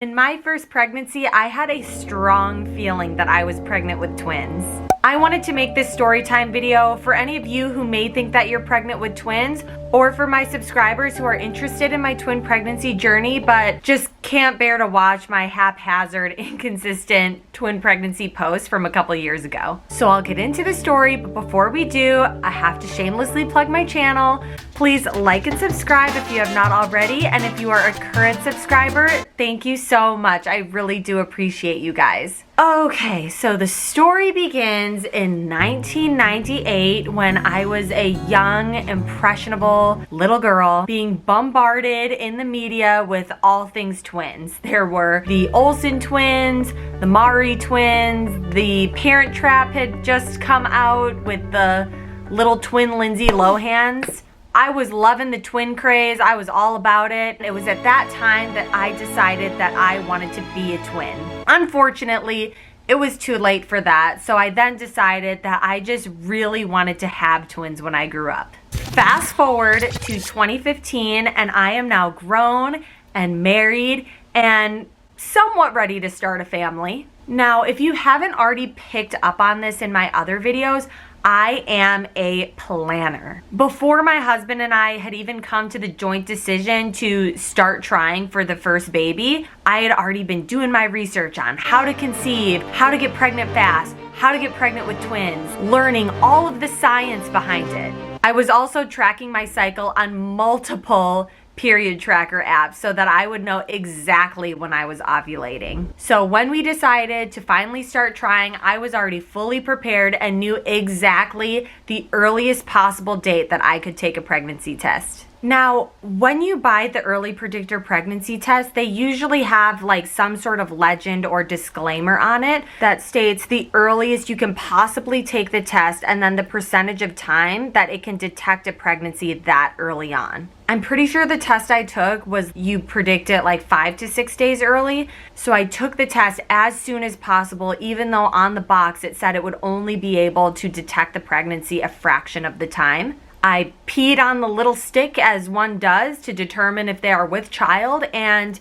In my first pregnancy, I had a strong feeling that I was pregnant with twins. I wanted to make this story time video for any of you who may think that you're pregnant with twins, or for my subscribers who are interested in my twin pregnancy journey but just can't bear to watch my haphazard, inconsistent twin pregnancy posts from a couple years ago. So I'll get into the story, but before we do, I have to shamelessly plug my channel. Please like and subscribe if you have not already, and if you are a current subscriber, thank you so much. I really do appreciate you guys. Okay, so the story begins in 1998 when I was a young, impressionable little girl being bombarded in the media with all things twins. There were the Olsen twins, the Maury twins, the Parent Trap had just come out with the little twin Lindsay Lohans. I was loving the twin craze. I was all about it. It was at that time that I decided that I wanted to be a twin. Unfortunately, it was too late for that, so I then decided that I just really wanted to have twins when I grew up. Fast forward to 2015, and I am now grown and married and somewhat ready to start a family. Now, if you haven't already picked up on this in my other videos, I am a planner. Before my husband and I had even come to the joint decision to start trying for the first baby, I had already been doing my research on how to conceive, how to get pregnant fast, how to get pregnant with twins, learning all of the science behind it. I was also tracking my cycle on multiple period tracker apps so that I would know exactly when I was ovulating. So when we decided to finally start trying, I was already fully prepared and knew exactly the earliest possible date that I could take a pregnancy test. Now, when you buy the early predictor pregnancy test, they usually have like some sort of legend or disclaimer on it that states the earliest you can possibly take the test and then the percentage of time that it can detect a pregnancy that early on. I'm pretty sure the test I took was you predict it like 5 to 6 days early. So I took the test as soon as possible, even though on the box it said it would only be able to detect the pregnancy a fraction of the time. I peed on the little stick as one does to determine if they are with child, and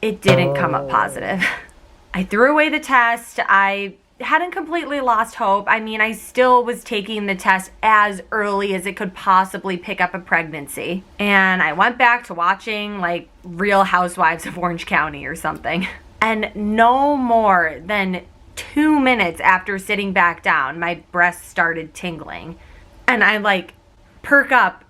it didn't come up positive. I threw away the test. I hadn't completely lost hope. I mean, I still was taking the test as early as it could possibly pick up a pregnancy. And I went back to watching like Real Housewives of Orange County or something. And no more than 2 minutes after sitting back down, my breast started tingling. And I like perk up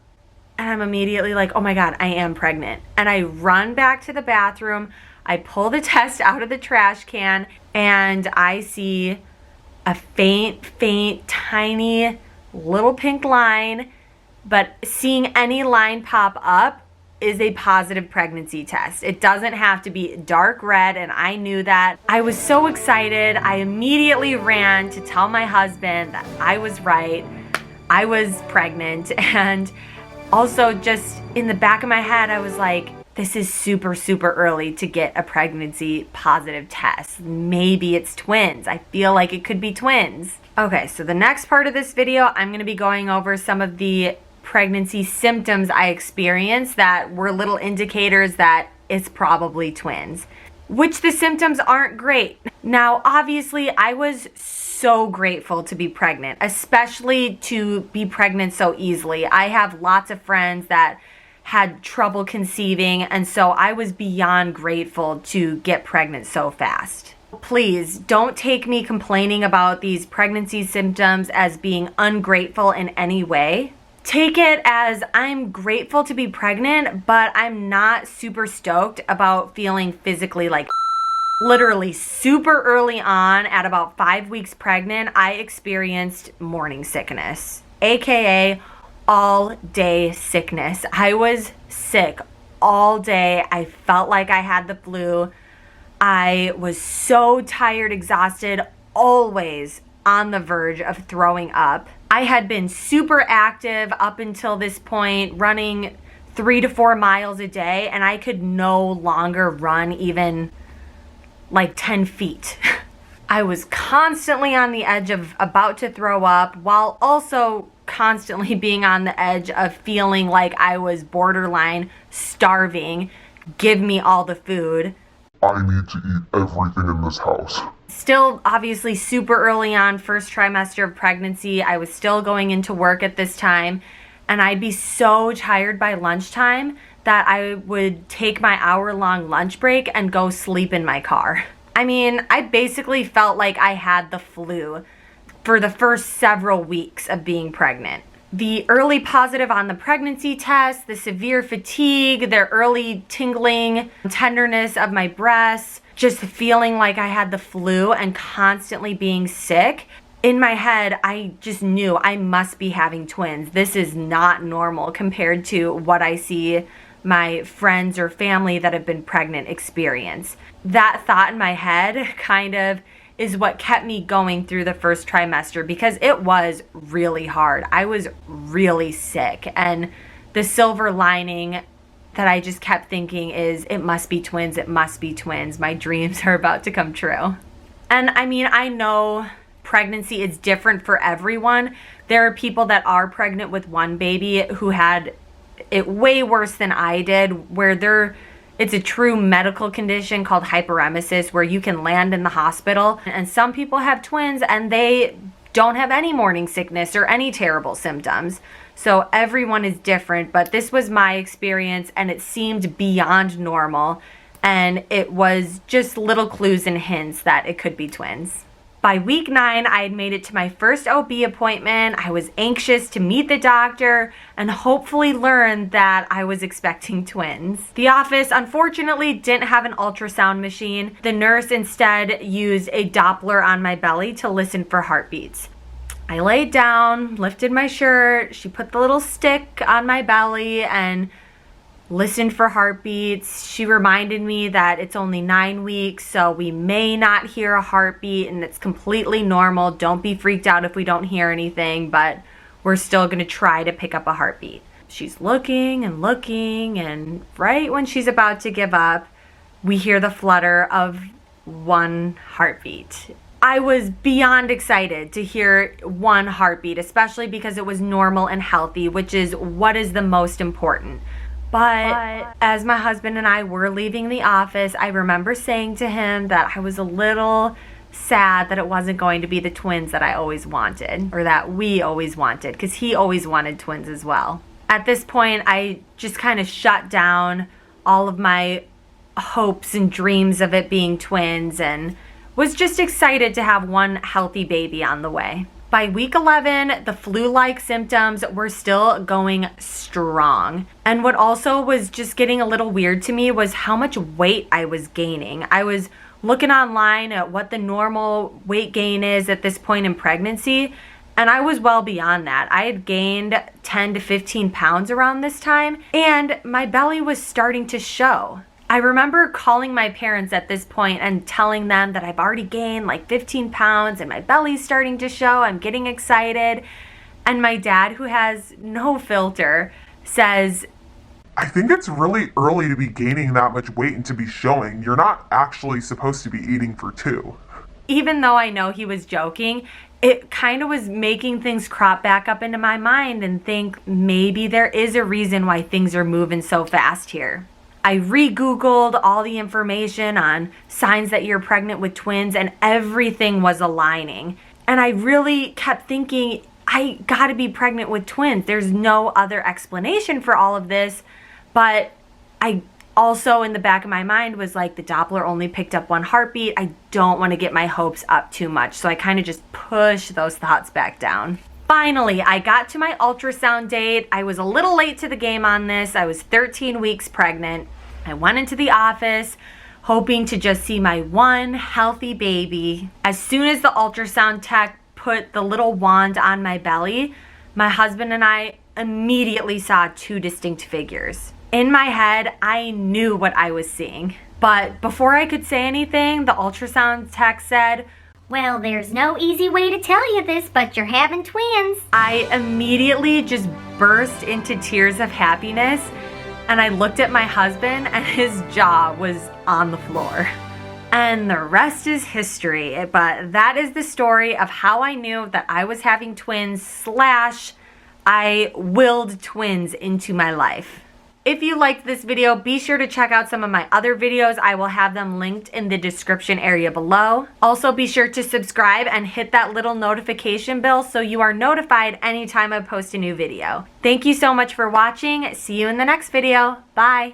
and I'm immediately like, oh my God, I am pregnant. And I run back to the bathroom. I pull the test out of the trash can and I see a faint, tiny little pink line, but seeing any line pop up is a positive pregnancy test. It doesn't have to be dark red, and I knew that. I was so excited. I immediately ran to tell my husband that I was right. I was pregnant, and also just in the back of my head, I was like, this is super early to get a pregnancy positive test. Maybe it's twins. I feel like it could be twins. Okay, so the next part of this video, I'm gonna be going over some of the pregnancy symptoms I experienced that were little indicators that it's probably twins, which the symptoms aren't great. Now, obviously, I was so grateful to be pregnant, especially to be pregnant so easily. I have lots of friends that had trouble conceiving, and so I was beyond grateful to get pregnant so fast. Please don't take me complaining about these pregnancy symptoms as being ungrateful in any way. Take it as I'm grateful to be pregnant, but I'm not super stoked about feeling physically like literally super early on, at about 5 weeks pregnant, I experienced morning sickness, aka all day sickness. I was sick all day. I felt like I had the flu. I was so tired, exhausted, always on the verge of throwing up. I had been super active up until this point, running 3 to 4 miles a day, and I could no longer run even like 10 feet. I was constantly on the edge of about to throw up, while also constantly being on the edge of feeling like I was borderline starving. Give me all the food. I need to eat everything in this house. Still, obviously, super early on, first trimester of pregnancy. I was still going into work at this time, and I'd be so tired by lunchtime that I would take my hour-long lunch break and go sleep in my car. I mean, I basically felt like I had the flu for the first several weeks of being pregnant. The early positive on the pregnancy test, the severe fatigue, the early tingling, tenderness of my breasts, just feeling like I had the flu and constantly being sick. In my head, I just knew I must be having twins. This is not normal compared to what I see my friends or family that have been pregnant experience. That thought in my head kind of is what kept me going through the first trimester, because it was really hard. I was really sick, and the silver lining that I just kept thinking is, it must be twins, it must be twins. My dreams are about to come true. And I mean, I know pregnancy is different for everyone. There are people that are pregnant with one baby who had it way worse than I did, where it's a true medical condition called hyperemesis, where you can land in the hospital. And some people have twins and they don't have any morning sickness or any terrible symptoms. So everyone is different, but this was my experience and it seemed beyond normal. And it was just little clues and hints that it could be twins. By week 9, I had made it to my first OB appointment. I was anxious to meet the doctor and hopefully learn that I was expecting twins. The office unfortunately didn't have an ultrasound machine. The nurse instead used a Doppler on my belly to listen for heartbeats. I laid down, lifted my shirt, she put the little stick on my belly and listened for heartbeats. She reminded me that it's only 9 weeks, so we may not hear a heartbeat, and it's completely normal. Don't be freaked out if we don't hear anything, but we're still gonna try to pick up a heartbeat. She's looking, and right when she's about to give up, we hear the flutter of one heartbeat. I was beyond excited to hear one heartbeat, especially because it was normal and healthy, which is what is the most important. But as my husband and I were leaving the office, I remember saying to him that I was a little sad that it wasn't going to be the twins that I always wanted, or that we always wanted, because he always wanted twins as well. At this point, I just kind of shut down all of my hopes and dreams of it being twins and was just excited to have one healthy baby on the way. By week 11, the flu-like symptoms were still going strong. And what also was just getting a little weird to me was how much weight I was gaining. I was looking online at what the normal weight gain is at this point in pregnancy, and I was well beyond that. I had gained 10 to 15 pounds around this time, and my belly was starting to show. I remember calling my parents at this point and telling them that I've already gained like 15 pounds and my belly's starting to show. I'm getting excited. And my dad, who has no filter, says, I think it's really early to be gaining that much weight and to be showing. You're not actually supposed to be eating for 2. Even though I know he was joking, it kind of was making things crop back up into my mind and think maybe there is a reason why things are moving so fast here. I re-Googled all the information on signs that you're pregnant with twins, and everything was aligning. And I really kept thinking, I gotta be pregnant with twins. There's no other explanation for all of this. But I also, in the back of my mind, was like, the Doppler only picked up one heartbeat. I don't want to get my hopes up too much. So I kind of just pushed those thoughts back down. Finally, I got to my ultrasound date. I was a little late to the game on this. I was 13 weeks pregnant. I went into the office hoping to just see my one healthy baby. As soon as the ultrasound tech put the little wand on my belly, my husband and I immediately saw 2 distinct figures. In my head, I knew what I was seeing. But before I could say anything, the ultrasound tech said, well, there's no easy way to tell you this, but you're having twins. I immediately just burst into tears of happiness, and I looked at my husband and his jaw was on the floor. And the rest is history, but that is the story of how I knew that I was having twins / I willed twins into my life. If you liked this video, be sure to check out some of my other videos. I will have them linked in the description area below. Also, be sure to subscribe and hit that little notification bell so you are notified anytime I post a new video. Thank you so much for watching. See you in the next video. Bye.